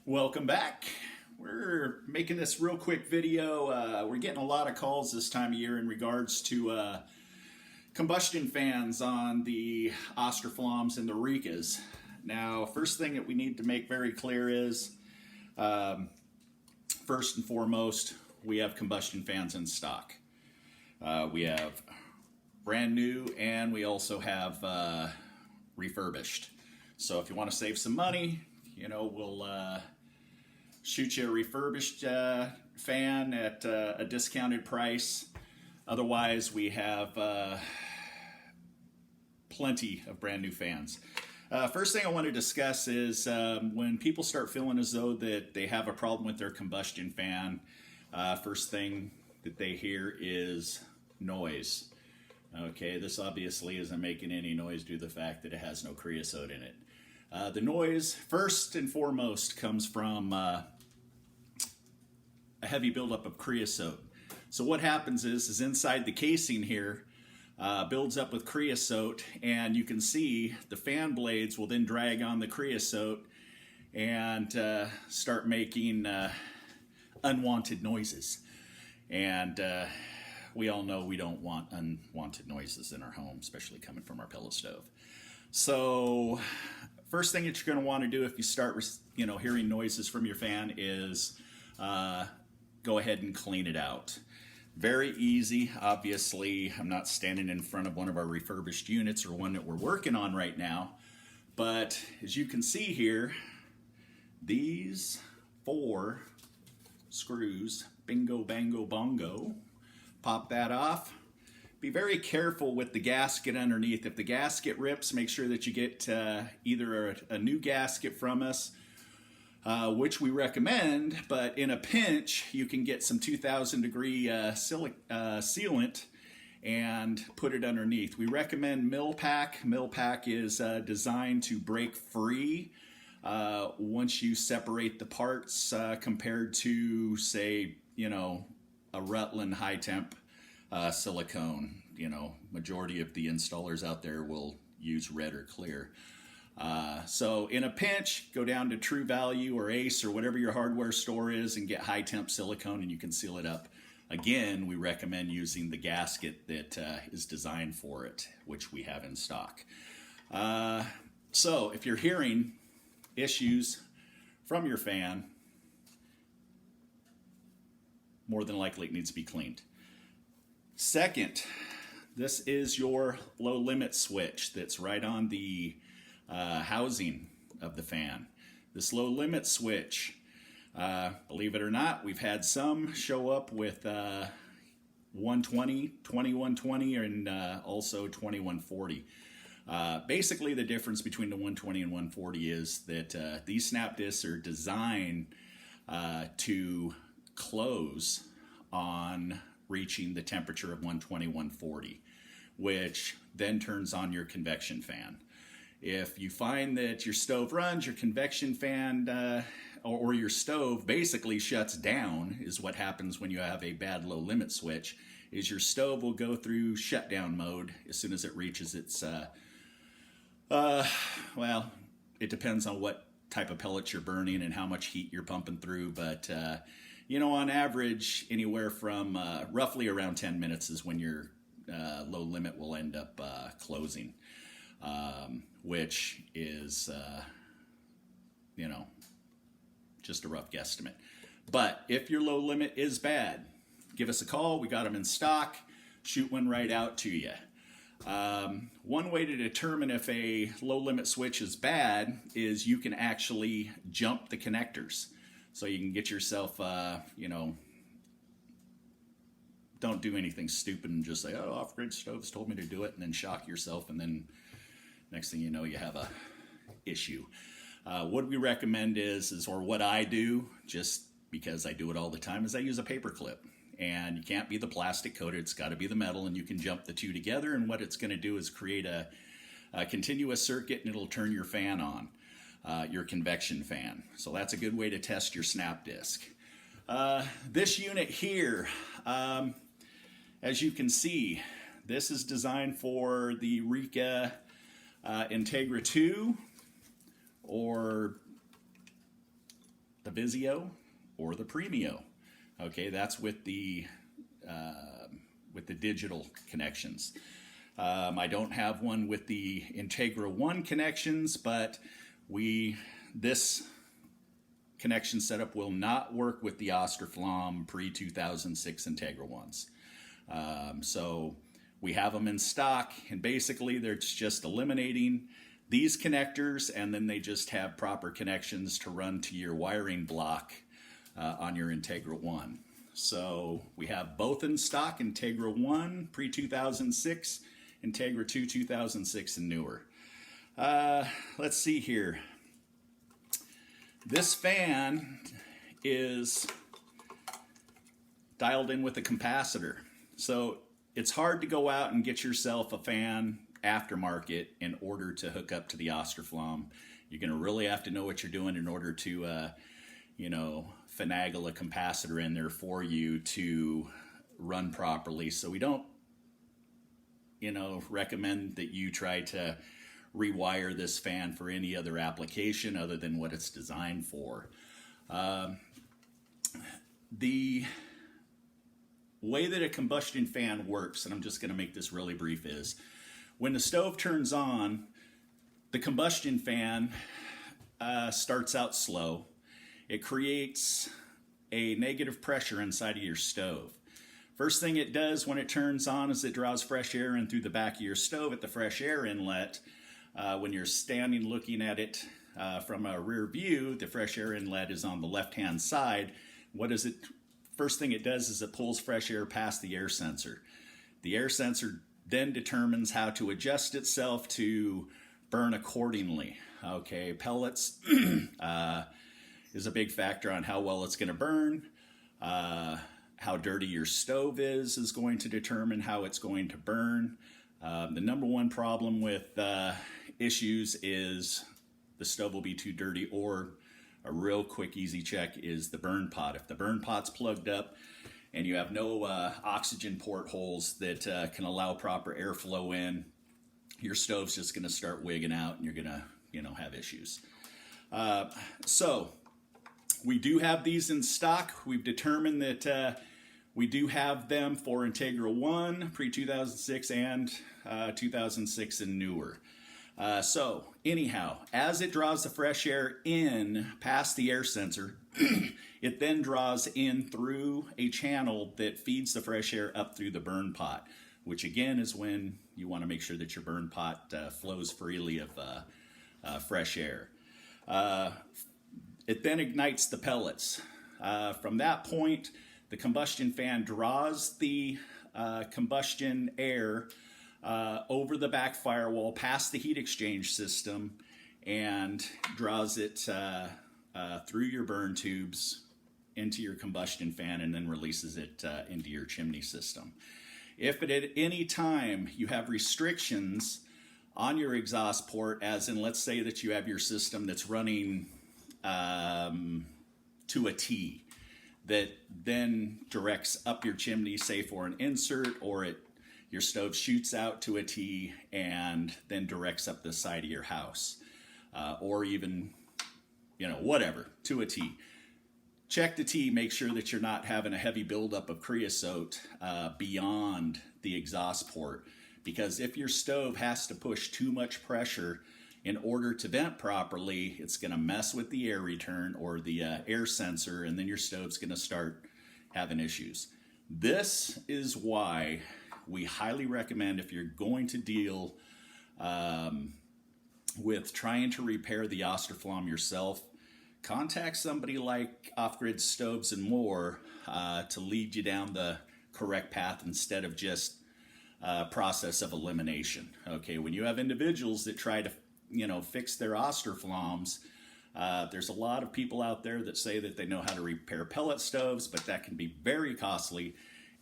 Welcome back. We're making this real quick video. We're getting a lot of calls this time of year in regards to combustion fans on the Austroflamms and the Rikas. Now, first thing that we need to make very clear is, first and foremost, we have combustion fans in stock. We have brand new and we also have refurbished. So if you want to save some money, we'll shoot you a refurbished fan at a discounted price. Otherwise, we have plenty of brand new fans. First thing I want to discuss is when people start feeling as though that they have a problem with their combustion fan, first thing that they hear is noise. Okay, this obviously isn't making any noise due to the fact that it has no creosote in it. The noise, first and foremost, comes from a heavy buildup of creosote. So what happens is inside the casing here builds up with creosote, and you can see the fan blades will then drag on the creosote and start making unwanted noises. And we all know we don't want unwanted noises in our home, especially coming from our pellet stove. So first thing that you're going to want to do if you start hearing noises from your fan is go ahead and clean it out. Very easy. Obviously, I'm not standing in front of one of our refurbished units or one that we're working on right now, but as you can see here, these 4 screws, bingo, bango, bongo, pop that off. Be very careful with the gasket underneath. If the gasket rips, make sure that you get either a new gasket from us, which we recommend, but in a pinch, you can get some 2,000 degree sealant and put it underneath. We recommend Millpack. Millpack is designed to break free once you separate the parts compared to, say, a Rutland high temp silicone. Majority of the installers out there will use red or clear. So in a pinch, go down to True Value or Ace or whatever your hardware store is and get high temp silicone and you can seal it up. Again, we recommend using the gasket that is designed for it, which we have in stock. So if you're hearing issues from your fan, more than likely it needs to be cleaned. Second, this is your low limit switch that's right on the housing of the fan. This low limit switch, believe it or not, we've had some show up with 120, 2120, and also 2140. Basically, the difference between the 120 and 140 is that these snap discs are designed to close on reaching the temperature of 120, 140, which then turns on your convection fan. If you find that your stove runs, your convection fan or your stove basically shuts down, is what happens when you have a bad low limit switch, is your stove will go through shutdown mode as soon as it reaches its, well, it depends on what type of pellets you're burning and how much heat you're pumping through, but on average, anywhere from roughly around 10 minutes is when your low limit will end up closing. Which is, just a rough guesstimate. But if your low limit is bad, give us a call. We got them in stock. Shoot one right out to you. One way to determine if a low limit switch is bad is you can actually jump the connectors. So you can get yourself, don't do anything stupid and just say, oh, off-grid stoves told me to do it, and then shock yourself, and then next thing you know, you have a issue. What we recommend is, or what I do, just because I do it all the time, is I use a paper clip. And you can't be the plastic coated, it's got to be the metal, and you can jump the two together, and what it's going to do is create a continuous circuit, and it'll turn your fan on, your convection fan. So that's a good way to test your snap disc. This unit here, as you can see, this is designed for the Rika Integra 2 or Visio or the Premio. Okay, that's with the digital connections. I don't have one with the Integra 1 connections, but this connection setup will not work with the Austroflamm pre-2006 Integra 1s. So we have them in stock, and basically they're just eliminating these connectors, and then they just have proper connections to run to your wiring block on your Integra 1. So we have both in stock, Integra 1 pre-2006, Integra 2 2006 and newer. Let's see here. This fan is dialed in with a capacitor. So it's hard to go out and get yourself a fan aftermarket in order to hook up to the Austroflamm. You're going to really have to know what you're doing in order to, finagle a capacitor in there for you to run properly. So we don't, recommend that you try to rewire this fan for any other application other than what it's designed for. The way that a combustion fan works, and I'm just going to make this really brief, is when the stove turns on, the combustion fan starts out slow. It creates a negative pressure inside of your stove. First thing it does when it turns on is it draws fresh air in through the back of your stove at the fresh air inlet. When you're standing looking at it from a rear view, the fresh air inlet is on the left-hand side. First thing it does is it pulls fresh air past the air sensor. The air sensor then determines how to adjust itself to burn accordingly. Okay, pellets is a big factor on how well it's going to burn. How dirty your stove is going to determine how it's going to burn. The number one problem with issues is the stove will be too dirty, or a real quick easy check is the burn pot. If the burn pot's plugged up and you have no oxygen portholes that can allow proper airflow in, your stove's just going to start wigging out and you're going to have issues. So we do have these in stock. We've determined that we do have them for Integra 1, pre-2006, and 2006 and newer. So anyhow, as it draws the fresh air in past the air sensor, it then draws in through a channel that feeds the fresh air up through the burn pot, which again is when you want to make sure that your burn pot flows freely of fresh air. It then ignites the pellets. From that point, the combustion fan draws the combustion air over the back firewall past the heat exchange system and draws it through your burn tubes into your combustion fan and then releases it into your chimney system. If at any time you have restrictions on your exhaust port, as in let's say that you have your system that's running to a T, that then directs up your chimney, say for an insert, or your stove shoots out to a T and then directs up the side of your house, or even, whatever, to a T. Check the T, make sure that you're not having a heavy buildup of creosote beyond the exhaust port, because if your stove has to push too much pressure in order to vent properly, it's going to mess with the air return or the air sensor, and then your stove's going to start having issues. This is why we highly recommend, if you're going to deal with trying to repair the Austroflamm yourself, contact somebody like Off Grid Stoves and More to lead you down the correct path instead of just process of elimination. Okay, when you have individuals that try to fix their Austroflamms, there's a lot of people out there that say that they know how to repair pellet stoves, but that can be very costly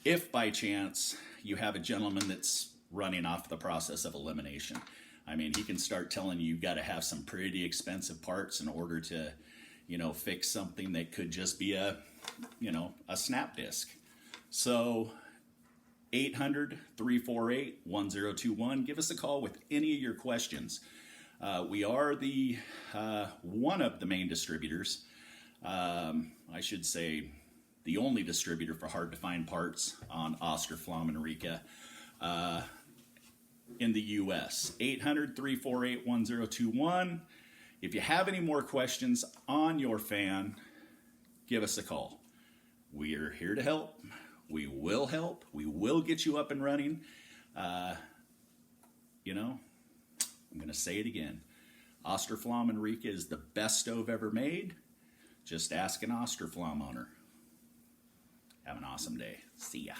if by chance you have a gentleman that's running off the process of elimination. I mean, he can start telling you you've got to have some pretty expensive parts in order to, fix something that could just be a snap disc. So 800-348-1021. Give us a call with any of your questions. We are one of the main distributors I should say the only distributor for hard to find parts on Austroflamm and Rika in the US. 800-348-1021. If you have any more questions on your fan, give us a call. We are here to help. We will help. We will get you up and running. You know, I'm going to say it again. Austroflamm and Rika is the best stove ever made. Just ask an Austroflamm owner. Have an awesome day. See ya.